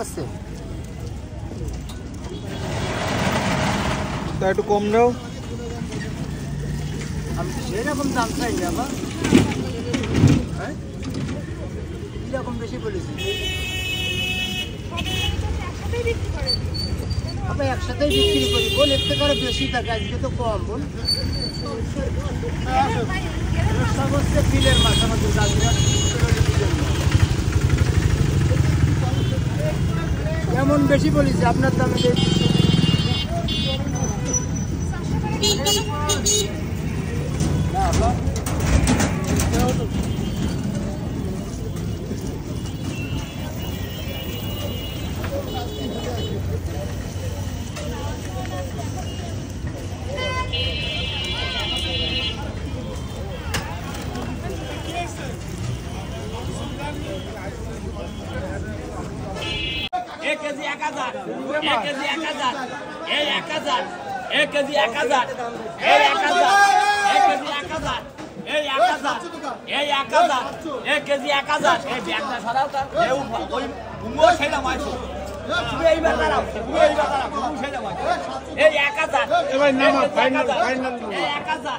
আছে তা একটু কম দাও। আমি সেরকম দাম চাই না আমার, হ্যাঁ এরকম বেশি বলেছি। আমরা একসাথেই বিক্রি করি বোন, এর থেকে আরো বেশি থাকে, আজকে তো কম বোন। সমস্ত বিলের মাছ আমাদের এমন বেশি বলেছি আপনার দামে एक केजी 1000 एक केजी 1000 ए 1000 एक केजी 1000 ए 1000 एक केजी 1000 ए 1000 ए 1000 एक केजी 1000 ए ব্যাগটা সরাও তা এ উপর ওই ঘুমো সেটা মাইছো তুমি এইবার দাঁড়াও তুমি এইবার দাঁড়াও ঘুমো সেটা মাইছো এই 1000 এ ভাই নামা ফাইনাল ফাইনাল এই 1000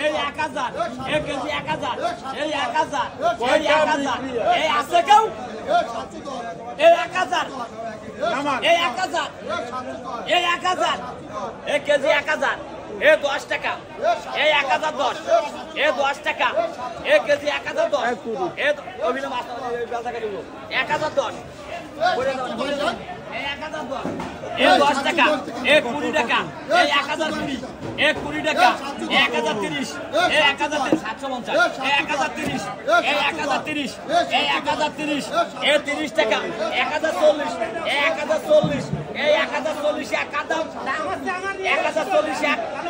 এই 1000 এক কেজি 1000 এই 1000 এই 1000 এই আছে কেউ এই 1000 নামা এই 1000 এই 1000 এক কেজি 1000 এ 10 টাকা এই 1010 এ 10 টাকা এক কেজি 1010 এ অভিনব মাছ বেচা করে দিব 1010 বলে দাও এই 1010 এ 10 টাকা এ 20 টাকা এই 1020 এ 20 টাকা 1030 এ 1030 750 এ 1030 এ 1030 এ 1030 এ 30 টাকা 1040 এ 1040 এই 1040 এক কাদাম 1040 এক এই 1260